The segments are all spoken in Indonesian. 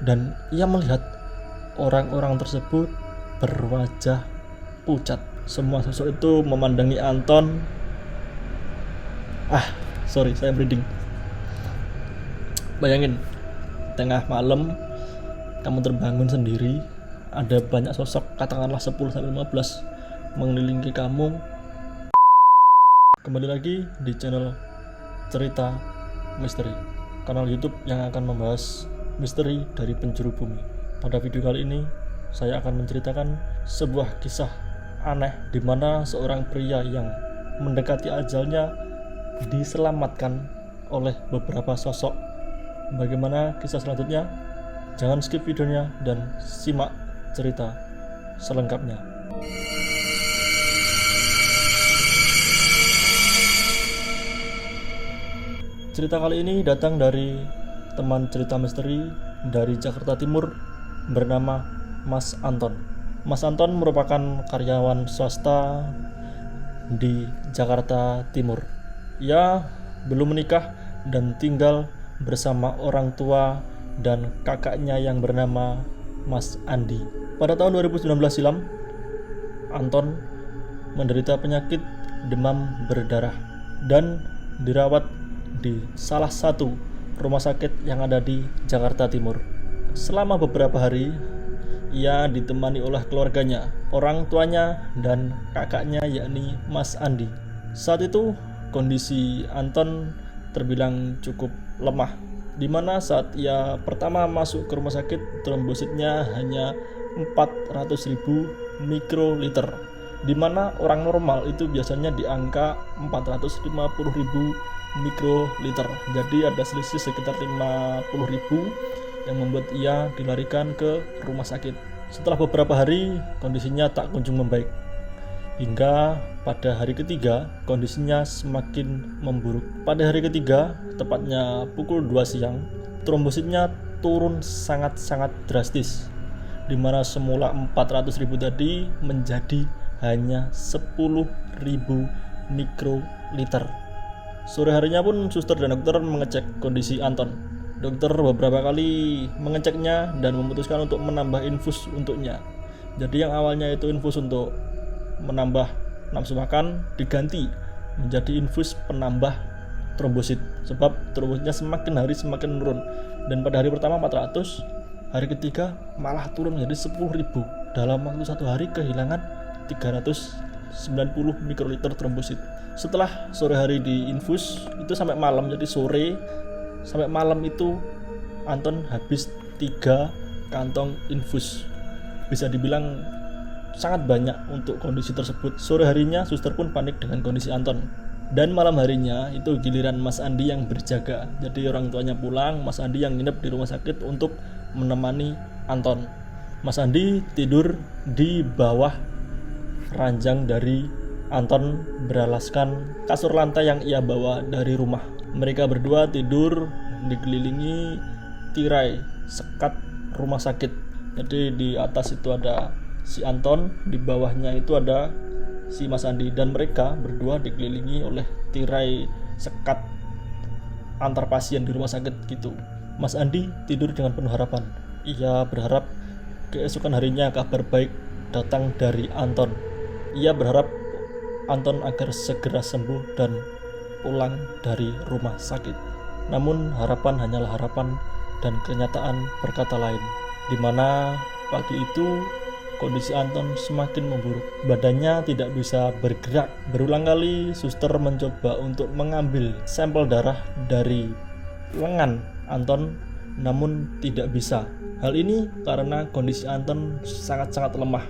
dan ia melihat orang-orang tersebut berwajah pucat. Semua sosok itu memandangi Anton. Saya merinding. Bayangin, tengah malam kamu terbangun sendiri, ada banyak sosok, katakanlah 10-15 mengelilingi kamu. Kembali lagi di channel Cerita Misteri, kanal YouTube yang akan membahas misteri dari penjuru bumi. Pada video kali ini saya akan menceritakan sebuah kisah aneh di mana seorang pria yang mendekati ajalnya diselamatkan oleh beberapa sosok. Bagaimana kisah selanjutnya? Jangan skip videonya dan simak cerita selengkapnya. Cerita kali ini datang dari teman cerita misteri dari Jakarta Timur bernama Mas Anton. Mas Anton merupakan karyawan swasta di Jakarta Timur. Ia belum menikah dan tinggal bersama orang tua dan kakaknya yang bernama Mas Andi. Pada tahun 2019 silam, Anton menderita penyakit demam berdarah dan dirawat di salah satu rumah sakit yang ada di Jakarta Timur. Selama beberapa hari, ia ditemani oleh keluarganya, orang tuanya dan kakaknya yakni Mas Andi. Saat itu kondisi Anton terbilang cukup lemah, di mana saat ia pertama masuk ke rumah sakit, trombositnya hanya 400.000 mikroliter, di mana orang normal itu biasanya di angka 450.000 mikroliter. Jadi ada selisih sekitar 50.000 yang membuat ia dilarikan ke rumah sakit. Setelah beberapa hari, kondisinya tak kunjung membaik, hingga pada hari ketiga kondisinya semakin memburuk. Pada hari ketiga, tepatnya pukul 2 siang, trombositnya turun sangat-sangat drastis, di mana semula 400.000 tadi menjadi hanya 10.000 mikroliter. Sore harinya pun suster dan dokter mengecek kondisi Anton. Dokter beberapa kali mengeceknya dan memutuskan untuk menambah infus untuknya. Jadi yang awalnya itu infus untuk menambah nafsu makan diganti menjadi infus penambah trombosit, sebab trombositnya semakin hari semakin menurun. Dan pada hari pertama 400, hari ketiga malah turun menjadi 10.000. Dalam waktu satu hari kehilangan 390 mikroliter trombosit. Setelah sore hari di infus itu sampai malam, jadi sore sampai malam itu Anton habis 3 kantong infus. Bisa dibilang sangat banyak untuk kondisi tersebut. Sore harinya suster pun panik dengan kondisi Anton. Dan malam harinya itu giliran Mas Andi yang berjaga. Jadi orang tuanya pulang, Mas Andi yang nginep di rumah sakit untuk menemani Anton. Mas Andi tidur di bawah ranjang dari Anton beralaskan kasur lantai yang ia bawa dari rumah. Mereka berdua tidur dikelilingi tirai sekat rumah sakit. Jadi di atas itu ada si Anton, di bawahnya itu ada si Mas Andi, dan mereka berdua dikelilingi oleh tirai sekat antar pasien di rumah sakit gitu. Mas Andi tidur dengan penuh harapan. Ia berharap keesokan harinya kabar baik datang dari Anton. Ia berharap Anton agar segera sembuh dan pulang dari rumah sakit. Namun harapan hanyalah harapan dan kenyataan berkata lain, di mana pagi itu kondisi Anton semakin memburuk. Badannya tidak bisa bergerak. Berulang kali suster mencoba untuk mengambil sampel darah dari lengan Anton, namun tidak bisa. Hal ini karena kondisi Anton sangat-sangat lemah.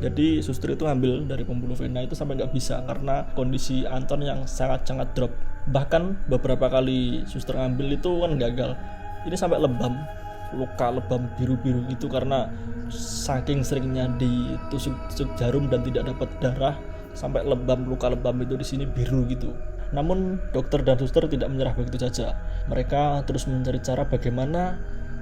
Jadi suster itu ngambil dari pembuluh vena itu sampai nggak bisa karena kondisi Anton yang sangat-sangat drop. Bahkan beberapa kali suster ngambil itu kan gagal. Ini sampai lebam, luka lebam biru-biru gitu karena saking seringnya ditusuk jarum dan tidak dapat darah, sampai lebam, luka lebam itu di sini biru gitu. Namun dokter dan suster tidak menyerah begitu saja. Mereka terus mencari cara bagaimana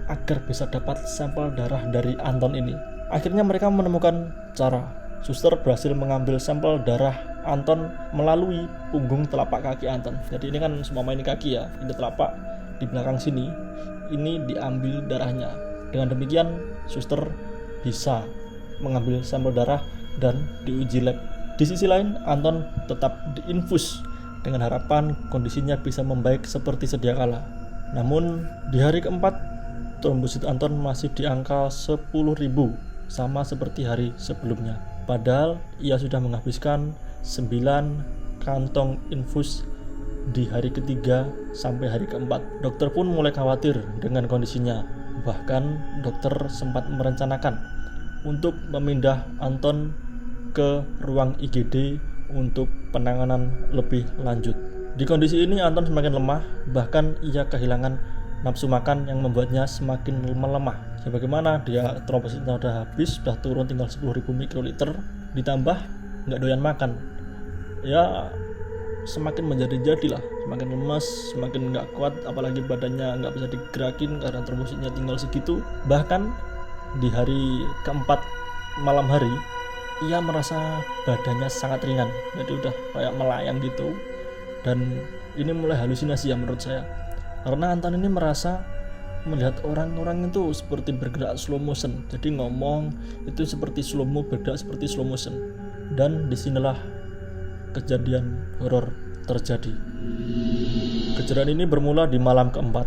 agar bisa dapat sampel darah dari Anton ini. Akhirnya mereka menemukan cara. Suster berhasil mengambil sampel darah Anton melalui punggung telapak kaki Anton. Jadi ini kan semua ini kaki ya, ini telapak di belakang sini. Ini diambil darahnya. Dengan demikian, suster bisa mengambil sampel darah dan diuji lab. Di sisi lain, Anton tetap diinfus dengan harapan kondisinya bisa membaik seperti sedia kala. Namun, di hari keempat, trombosit Anton masih di angka 10.000, sama seperti hari sebelumnya. Padahal ia sudah menghabiskan 9 kantong infus di hari ketiga sampai hari keempat. Dokter pun mulai khawatir dengan kondisinya. Bahkan dokter sempat merencanakan untuk memindah Anton ke ruang IGD untuk penanganan lebih lanjut. Di kondisi ini Anton semakin lemah, bahkan ia kehilangan nafsu makan yang membuatnya semakin melemah. Sebagaimana dia trombositnya sudah habis, sudah turun tinggal 10.000 mikroliter, ditambah nggak doyan makan. Ya semakin menjadi-jadi lah, semakin lemas, semakin nggak kuat, apalagi badannya nggak bisa digerakin karena trombositnya tinggal segitu. Bahkan di hari keempat malam hari, ia merasa badannya sangat ringan, jadi udah kayak melayang gitu. Dan ini mulai halusinasi ya menurut saya, karena Anton ini merasa melihat orang-orang itu seperti bergerak slow motion, jadi ngomong itu seperti slow mo, bergerak seperti slow motion. Dan disinilah kejadian horor terjadi. Kejadian ini bermula di malam keempat.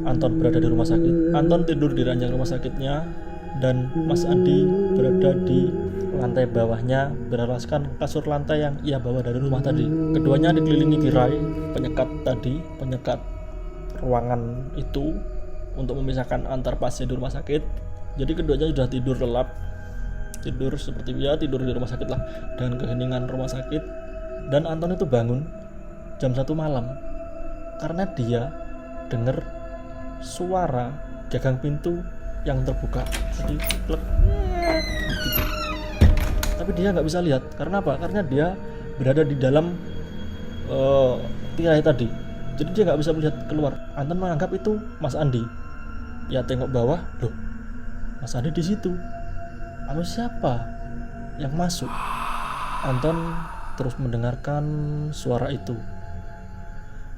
Anton berada di rumah sakit. Anton tidur di ranjang rumah sakitnya dan Mas Andi berada di lantai bawahnya beralaskan kasur lantai yang ia bawa dari rumah tadi. Keduanya dikelilingi tirai penyekat tadi, penyekat ruangan itu untuk memisahkan antar pasien di rumah sakit. Jadi keduanya sudah tidur lelap, tidur seperti biasa, tidur di rumah sakit lah dengan keheningan rumah sakit. Dan Anton itu bangun jam 1 malam karena dia dengar suara gagang pintu yang terbuka. Jadi plek gitu. Tapi dia nggak bisa lihat. Karena apa? Karena dia berada di dalam tirai tadi. Jadi dia nggak bisa melihat keluar. Anton menganggap itu Mas Andi. Ya tengok bawah, loh, Mas Andi di situ. Lalu siapa yang masuk? Anton terus mendengarkan suara itu.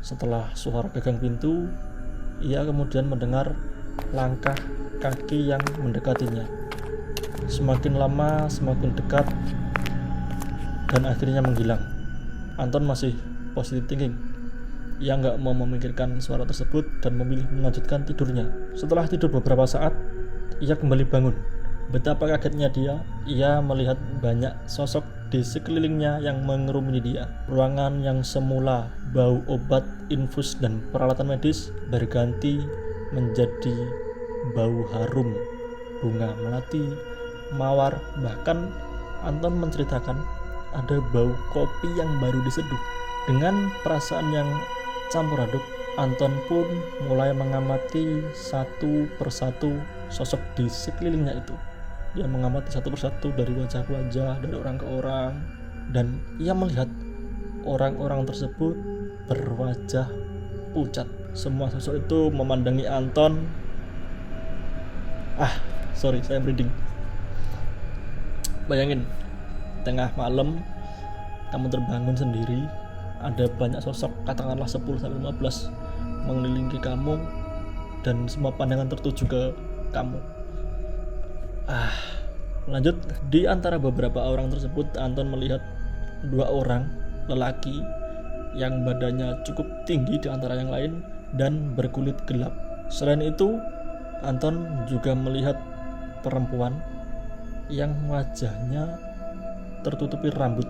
Setelah suara gagang pintu, ia kemudian mendengar langkah kaki yang mendekatinya. Semakin lama semakin dekat dan akhirnya menghilang. Anton masih positive thinking. Ia nggak mau memikirkan suara tersebut dan memilih melanjutkan tidurnya. Setelah tidur beberapa saat, ia kembali bangun. Betapa kagetnya ia melihat banyak sosok di sekelilingnya yang mengerumuni dia. Ruangan yang semula bau obat, infus, dan peralatan medis berganti menjadi bau harum bunga melati, mawar. Bahkan Anton menceritakan ada bau kopi yang baru diseduh. Dengan perasaan yang campur aduk, Anton pun mulai mengamati satu persatu sosok di sekelilingnya itu. Dia mengamati satu persatu dari wajah ke wajah, dari orang ke orang, dan ia melihat orang-orang tersebut berwajah pucat. Semua sosok itu memandangi Anton. Saya merinding. Bayangin, tengah malam kamu terbangun sendiri, ada banyak sosok, katakanlah 10-15 mengelilingi kamu, dan semua pandangan tertuju ke kamu. Lanjut, di antara beberapa orang tersebut, Anton melihat 2 orang lelaki yang badannya cukup tinggi di antara yang lain dan berkulit gelap. Selain itu, Anton juga melihat perempuan yang wajahnya tertutupi rambut.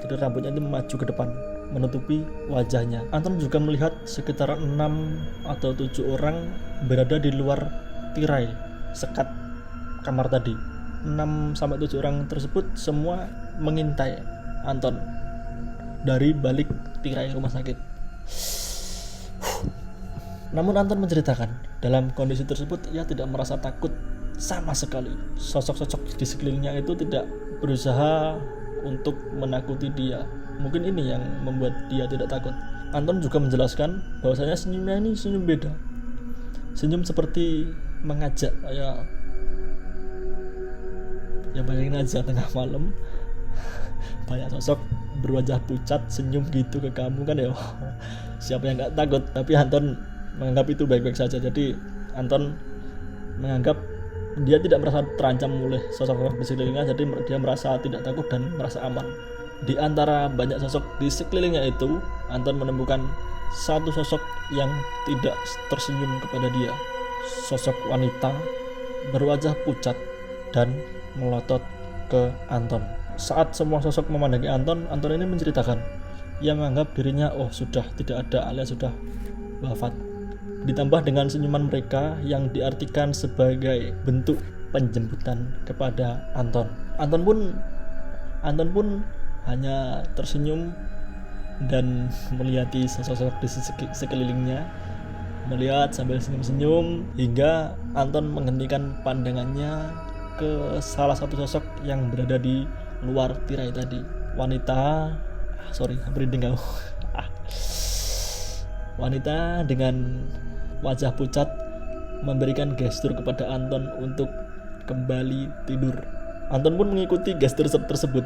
Jadi rambutnya itu maju ke depan, menutupi wajahnya. Anton juga melihat sekitar 6 atau 7 orang berada di luar tirai sekat kamar tadi. 6-7 orang tersebut semua mengintai Anton dari balik tirai rumah sakit. Namun Anton menceritakan, dalam kondisi tersebut ia tidak merasa takut sama sekali. Sosok-sosok di sekelilingnya itu tidak berusaha untuk menakuti dia. Mungkin ini yang membuat dia tidak takut. Anton juga menjelaskan bahwasanya senyumnya ini senyum beda. Senyum seperti mengajak, ya bayangin aja tengah malam banyak sosok berwajah pucat senyum gitu ke kamu kan ya. Siapa yang gak takut? Tapi Anton menganggap itu baik-baik saja. Jadi Anton menganggap dia tidak merasa terancam oleh sosok di sekelilingnya, jadi dia merasa tidak takut dan merasa aman. Di antara banyak sosok di sekelilingnya itu, Anton menemukan satu sosok yang tidak tersenyum kepada dia. Sosok wanita berwajah pucat dan melotot ke Anton. Saat semua sosok memandangi Anton ini menceritakan ia menganggap dirinya sudah tidak ada alias sudah wafat. Ditambah dengan senyuman mereka yang diartikan sebagai bentuk penjemputan kepada Anton. Anton pun hanya tersenyum dan melihati sosok di sekelilingnya, melihat sambil senyum-senyum hingga Anton menghentikan pandangannya ke salah satu sosok yang berada di luar tirai tadi. Wanita dengan wajah pucat memberikan gestur kepada Anton untuk kembali tidur. Anton pun mengikuti gestur tersebut.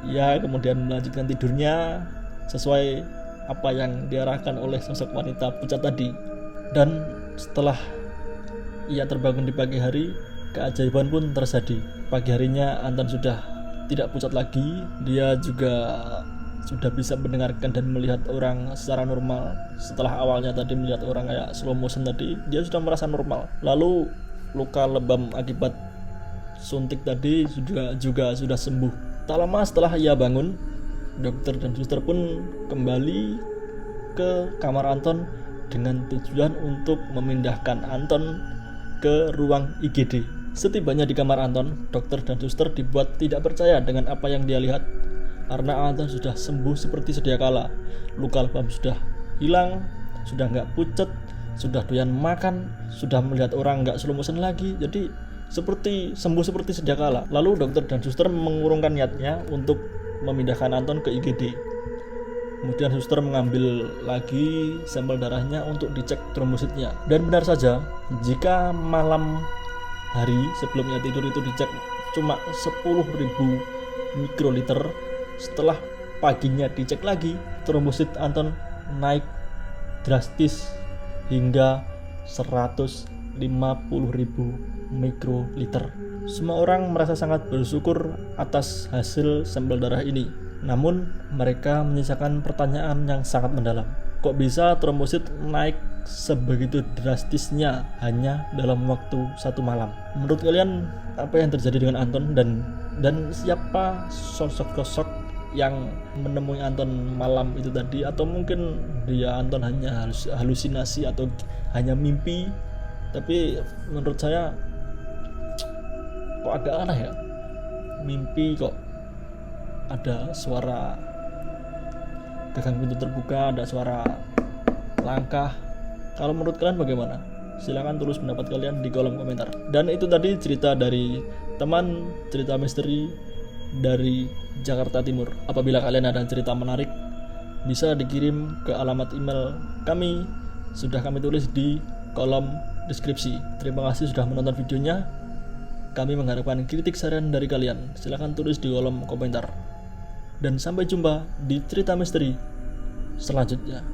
Ia kemudian melanjutkan tidurnya sesuai apa yang diarahkan oleh sosok wanita pucat tadi. Dan setelah ia terbangun di pagi hari, keajaiban pun terjadi. Pagi harinya Anton sudah tidak pucat lagi. Dia juga sudah bisa mendengarkan dan melihat orang secara normal. Setelah awalnya tadi melihat orang kayak slow motion tadi, dia sudah merasa normal. Lalu luka lebam akibat suntik tadi juga sudah sembuh. Tak lama setelah ia bangun, dokter dan suster pun kembali ke kamar Anton dengan tujuan untuk memindahkan Anton ke ruang IGD. Setibanya di kamar Anton, dokter dan suster dibuat tidak percaya dengan apa yang dia lihat, karena Anton sudah sembuh seperti sedia kala. Luka lebam sudah hilang, sudah nggak pucat, sudah doyan makan, sudah melihat orang nggak slow motion lagi. Jadi sembuh seperti sedia kala. Lalu dokter dan suster mengurungkan niatnya untuk memindahkan Anton ke IGD. Kemudian suster mengambil lagi sampel darahnya untuk dicek trombositnya. Dan benar saja, jika malam hari sebelumnya tidur itu dicek cuma 10.000 mikroliter, setelah paginya dicek lagi, trombosit Anton naik drastis hingga 150.000 mikroliter. Semua orang merasa sangat bersyukur atas hasil sampel darah ini. Namun mereka menyisakan pertanyaan yang sangat mendalam. Kok bisa trombosit naik sebegitu drastisnya hanya dalam waktu satu malam? Menurut kalian apa yang terjadi dengan Anton dan siapa sosok-sosok yang menemui Anton malam itu tadi? Atau mungkin Anton hanya halusinasi atau hanya mimpi? Tapi menurut saya kok agak aneh ya, mimpi kok ada suara gagang pintu terbuka, ada suara langkah. Kalau menurut kalian bagaimana? Silahkan tulis pendapat kalian di kolom komentar. Dan itu tadi cerita dari teman cerita misteri dari Jakarta Timur. Apabila kalian ada cerita menarik, bisa dikirim ke alamat email kami, sudah kami tulis di kolom deskripsi. Terima kasih sudah menonton videonya. Kami mengharapkan kritik saran dari kalian. Silahkan tulis di kolom komentar. Dan sampai jumpa di cerita misteri selanjutnya.